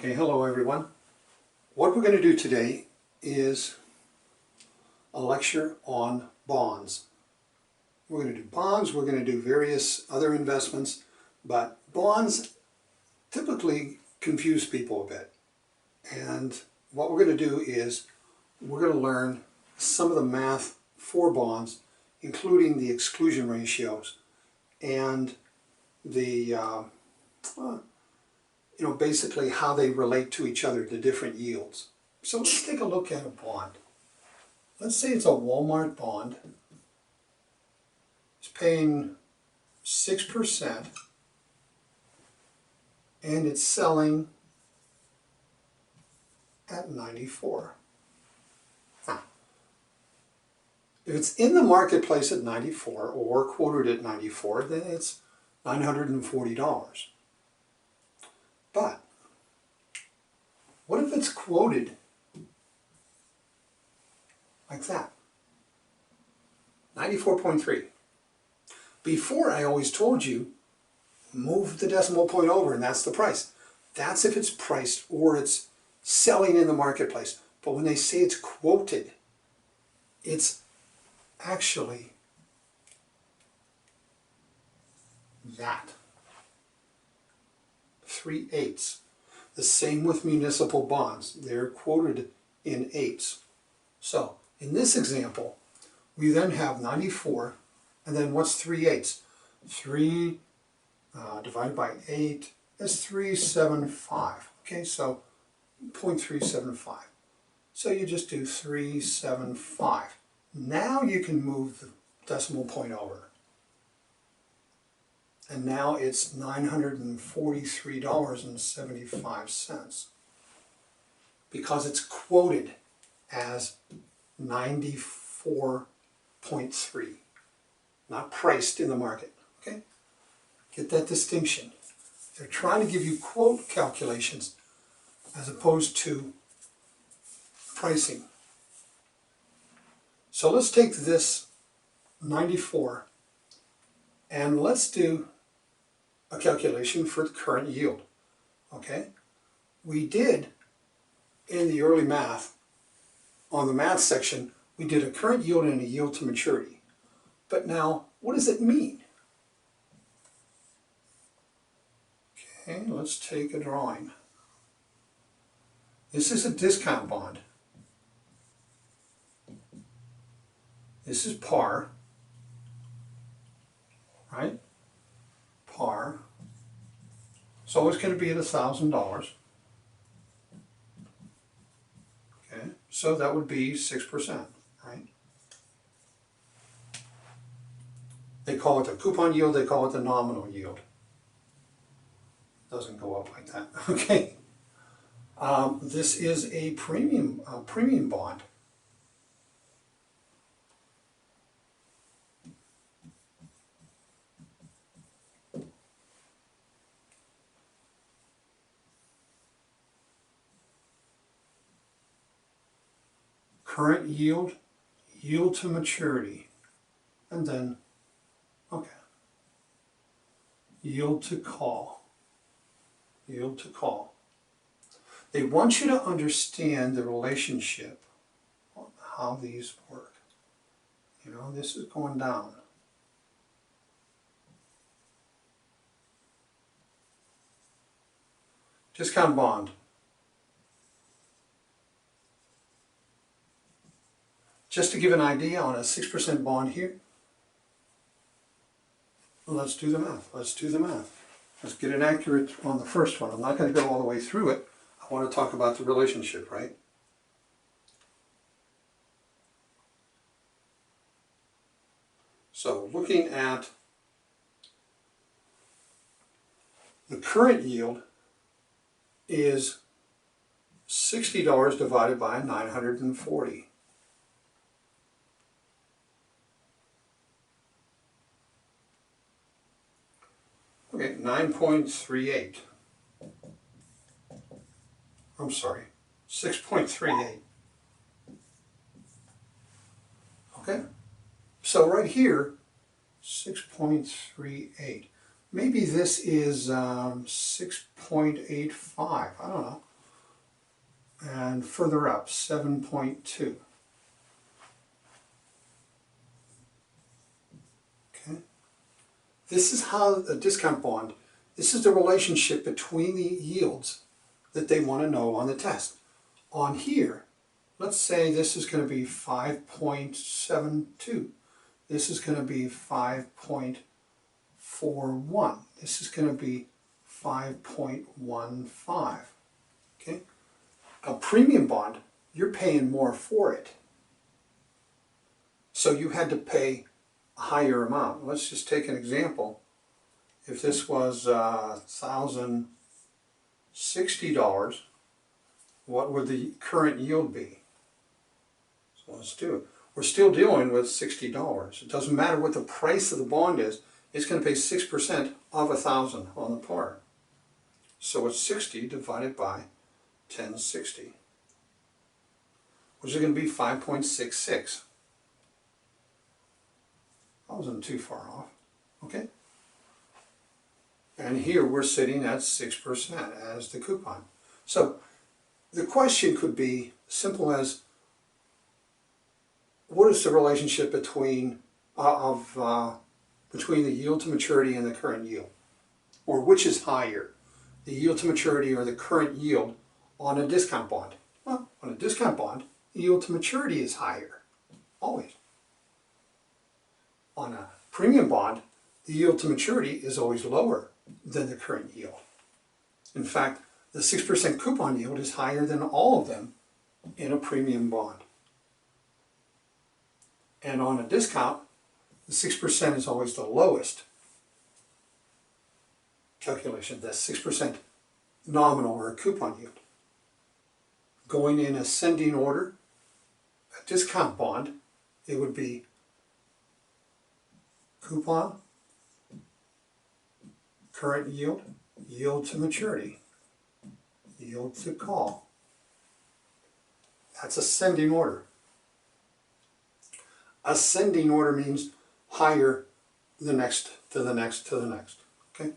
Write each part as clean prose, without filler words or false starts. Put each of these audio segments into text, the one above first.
Okay, hello everyone. What we're going to do today is a lecture on bonds. We're going to do bonds, we're going to do various other investments, but bonds typically confuse people a bit. And what we're going to do is we're going to learn some of the math for bonds, including the exclusion ratios and the basically how they relate to each other, the different yields. So let's take a look at a bond. Let's say it's a Walmart bond. It's paying 6% and it's selling at 94. If it's in the marketplace at 94 or quoted at 94, then it's $940. But what if it's quoted like that? 94.3. Before, I always told you, move the decimal point over and that's the price. That's if it's priced or it's selling in the marketplace. But when they say it's quoted, it's actually that. 3/8. The same with municipal bonds. They're quoted in eighths. So in this example, we then have 94, and then what's 3/8? 3 divided by 8 is 375. Okay, so 0.375. So you just do 375. Now you can move the decimal point over. And now it's $943.75 because it's quoted as 94.3, not priced in the market. Okay? Get that distinction. They're trying to give you quote calculations as opposed to pricing. So let's take this 94 and let's do a calculation for the current yield. Okay? We did in the early math, on the math section, we did a current yield and a yield to maturity. But now, what does it mean? Okay, let's take a drawing. This is a discount bond. This is par, right? Par. So it's going to be at $1,000. Okay, so that would be 6%, right? They call it the coupon yield, they call it the nominal yield. It doesn't go up like that, okay? This is a premium bond. Current yield, yield to maturity, and then, okay, yield to call, yield to call. They want you to understand the relationship on how these work. You know, this is going down. Discount bond. Just to give an idea on a 6% bond here, let's do the math. Let's do the math. Let's get it accurate on the first one. I'm not going to go all the way through it. I want to talk about the relationship, right? So looking at the current yield is $60 divided by 940. Okay, 9.38. I'm sorry, 6.38. Okay, so right here, 6.38. Maybe this is 6.85. I don't know. and further up, 7.2. Okay. This is how a discount bond, this is the relationship between the yields that they want to know on the test. On here, let's say this is going to be 5.72. This is going to be 5.41. This is going to be 5.15. Okay? A premium bond, you're paying more for it. So you had to pay a higher amount. Let's just take an example. If this was $1,060, what would the current yield be? So let's do it. We're still dealing with $60. It doesn't matter what the price of the bond is, it's going to pay 6% of 1,000 on the par. So it's 60 divided by 1060, which is going to be 5.66. I wasn't too far off. Okay? And here we're sitting at 6% as the coupon. So the question could be simple as, what is the relationship between between the yield to maturity and the current yield? Or which is higher, the yield to maturity or the current yield on a discount bond? Well, on a discount bond, the yield to maturity is higher, always. On a premium bond, the yield to maturity is always lower than the current yield. In fact, the 6% coupon yield is higher than all of them in a premium bond. And on a discount, the 6% is always the lowest calculation, the 6% nominal or coupon yield. Going in ascending order, a discount bond, it would be coupon, current yield, yield to maturity, yield to call. That's ascending order. Ascending order means higher the next to the next to the next. Okay?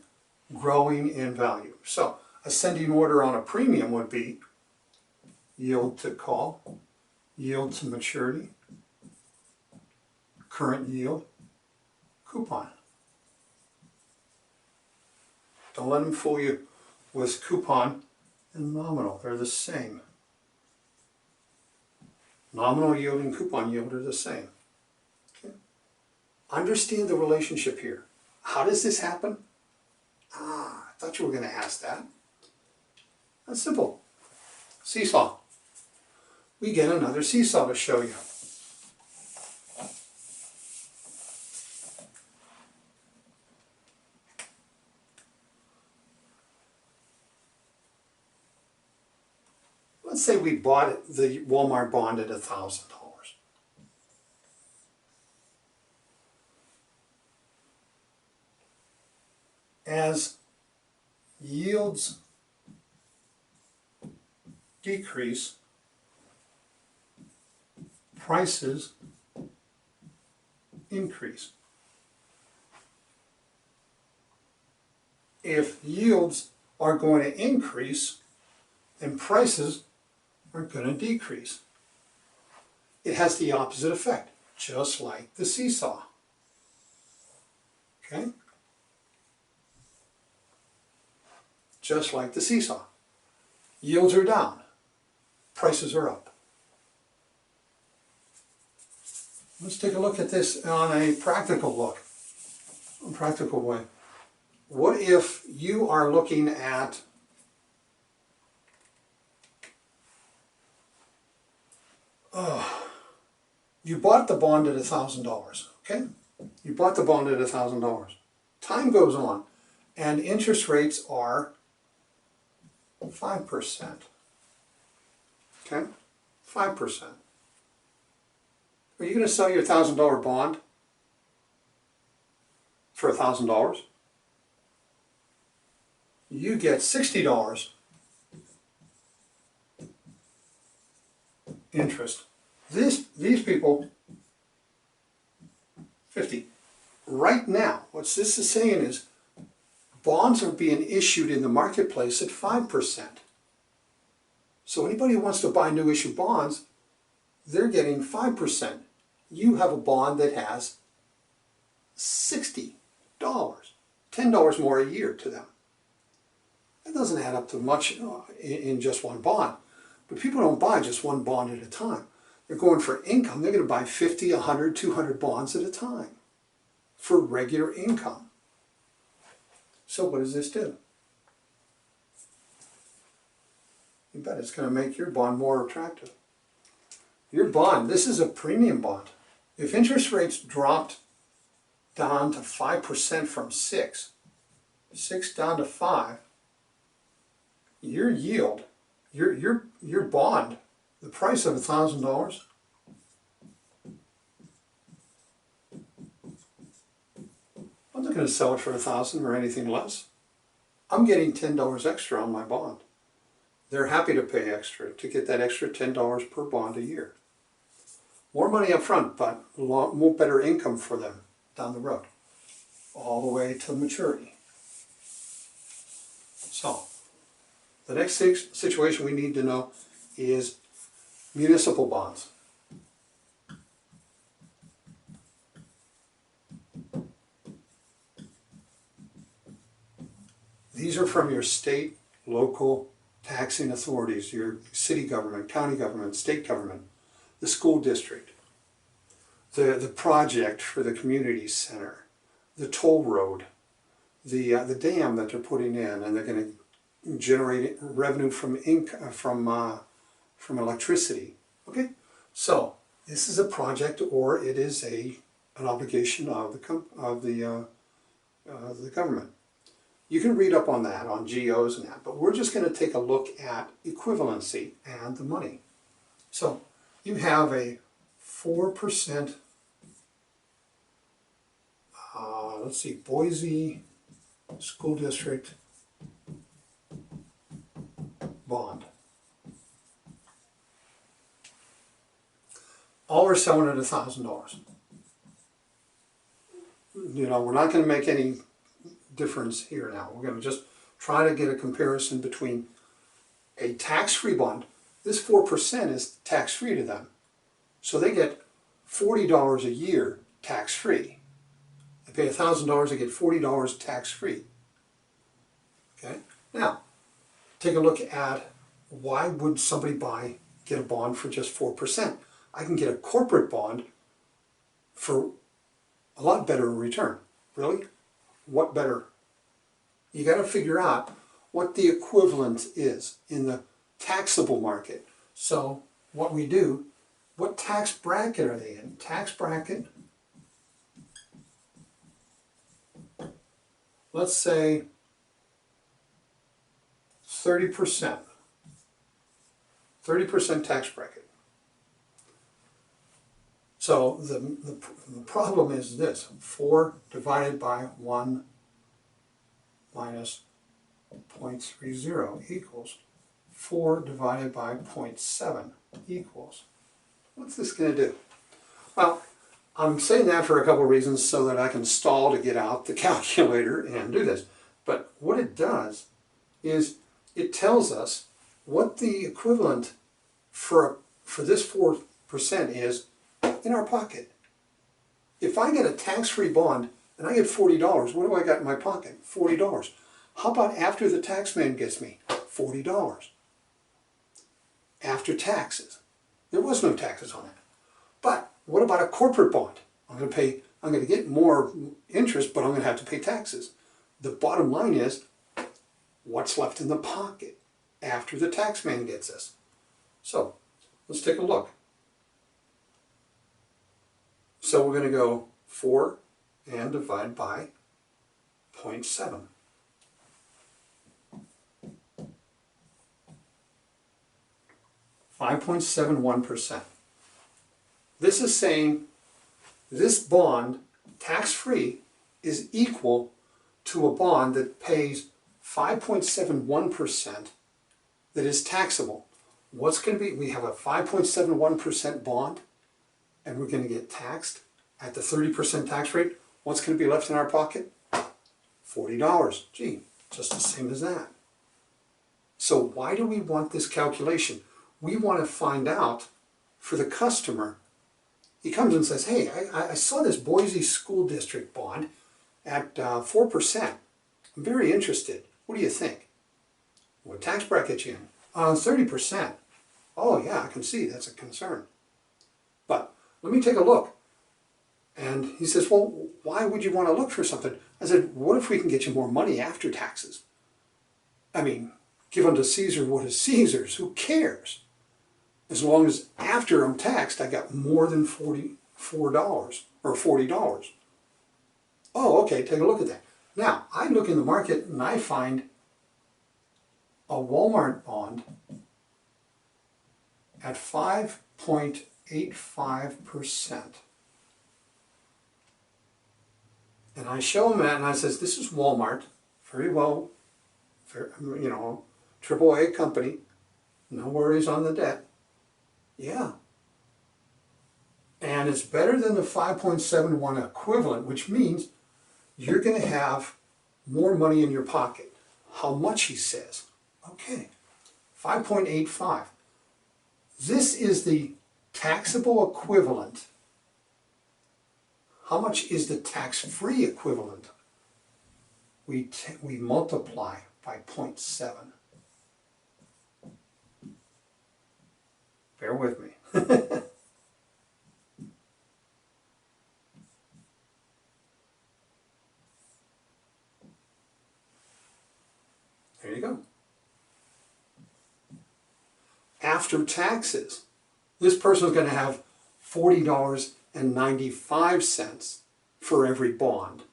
Growing in value. So ascending order on a premium would be yield to call, yield to maturity, current yield, coupon. Don't let them fool you with coupon and nominal. They're the same. Nominal yield and coupon yield are the same. Okay? Understand the relationship here. How does this happen? I thought you were going to ask that. That's simple. Seesaw. We get another seesaw to show you. Let's say we bought the Walmart bond at $1,000. As yields decrease, prices increase. If yields are going to increase, then prices are going to decrease. It has the opposite effect, just like the seesaw. Okay? Just like the seesaw. Yields are down, prices are up. Let's take a look at this on a practical way. What if you are looking at you bought the bond at $1,000, okay? You bought the bond at $1,000. Time goes on, and interest rates are 5%. Okay? 5%. Are you going to sell your $1,000 bond for $1,000? You get $60 interest. These people, 50. Right now, what this is saying is bonds are being issued in the marketplace at 5%. So anybody who wants to buy new issue bonds, they're getting 5%. You have a bond that has $60, $10 more a year to them. That doesn't add up to much in just one bond. But people don't buy just one bond at a time. They're going for income. They're going to buy 50, 100, 200 bonds at a time for regular income. So what does this do? You bet it's going to make your bond more attractive. Your bond, this is a premium bond. If interest rates dropped down to 5% from 6 down to 5, your yield, your bond, the price of $1,000, I'm not going to sell it for $1,000 or anything less. I'm getting $10 extra on my bond. They're happy to pay extra to get that extra $10 per bond a year. More money up front, but a lot more better income for them down the road, all the way to maturity. So, the next situation we need to know is municipal bonds. These are from your state, local taxing authorities, your city government, county government, state government, the school district, the project for the community center, the toll road, the dam that they're putting in, and they're going to generate revenue from electricity. Okay, so this is a project, or it is an obligation of the government. You can read up on that, on GOs and that, but we're just going to take a look at equivalency and the money. So you have a 4%, let's see, Boise School District bond. All we're selling at $1,000. You know, we're not going to make any difference here now. We're going to just try to get a comparison between a tax-free bond. This 4% is tax-free to them. So they get $40 a year tax-free. They pay $1,000, they get $40 tax-free. Okay? Now, take a look at why would somebody get a bond for just 4%? I can get a corporate bond for a lot better return. Really? What better? You got to figure out what the equivalent is in the taxable market. So what we do, what tax bracket are they in? Tax bracket, let's say 30%. 30% tax bracket. So the problem is this: 4 divided by 1 minus 0.30 equals 4 divided by 0.7 equals. What's this going to do? Well, I'm saying that for a couple of reasons, so that I can stall to get out the calculator and do this. But what it does is it tells us what the equivalent for this 4% is in our pocket. If I get a tax-free bond and I get $40, what do I got in my pocket? $40. How about after the tax man gets me? $40. After taxes. There was no taxes on that. But what about a corporate bond? I'm going to get more interest, but I'm going to have to pay taxes. The bottom line is, what's left in the pocket after the tax man gets us? So, let's take a look. So we're going to go 4 and divide by 0.7. $5.71%. This is saying this bond, tax-free, is equal to a bond that pays 5.71% that is taxable. What's going to be, we have a 5.71% bond, and we're going to get taxed at the 30% tax rate. What's going to be left in our pocket? $40. Gee, just the same as that. So why do we want this calculation? We want to find out for the customer. He comes and says, hey, I saw this Boise School District bond at 4%. I'm very interested. What do you think? What tax bracket you in? 30%. Oh yeah, I can see that's a concern. But let me take a look. And he says, well, why would you want to look for something? I said, what if we can get you more money after taxes? I mean, give unto Caesar what is Caesar's. Who cares? As long as after I'm taxed, I got more than $44 or $40. Oh, okay, take a look at that. Now, I look in the market and I find a Walmart bond at 5.85%. And I show him that and I says, this is Walmart, very well, you know, AAA company, no worries on the debt. Yeah. And it's better than the 5.71 equivalent, which means you're going to have more money in your pocket. How much, he says. Okay, 5.85. This is the taxable equivalent. How much is the tax-free equivalent? We multiply by 0.7. Bear with me. There you go. After taxes, this person is going to have $40.95 for every bond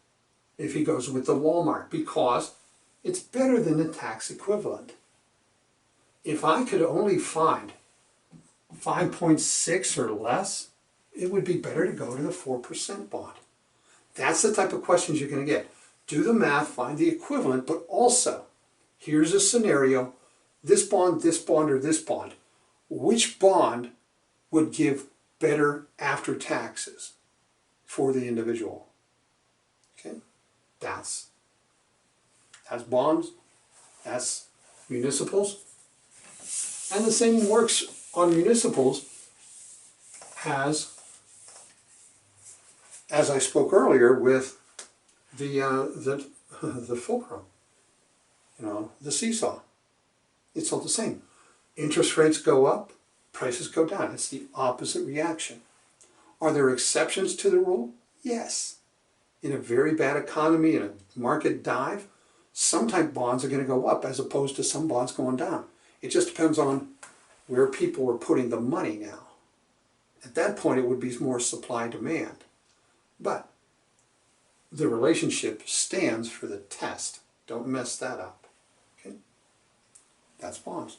if he goes with the Walmart, because it's better than the tax equivalent. If I could only find 5.6 or less, it would be better to go to the 4% bond. That's the type of questions you're going to get. Do the math, find the equivalent, but also, here's a scenario, this bond, or this bond. Which bond would give better after taxes for the individual? Okay, that's bonds, that's municipals. And the same works on municipals as I spoke earlier with the fulcrum, you know, the seesaw. It's all the same. Interest rates go up, prices go down. It's the opposite reaction. Are there exceptions to the rule? Yes. In a very bad economy, in a market dive, some type bonds are going to go up as opposed to some bonds going down. It just depends on where people are putting the money now. At that point, it would be more supply-demand. But the relationship stands for the test. Don't mess that up. Okay? That's bonds.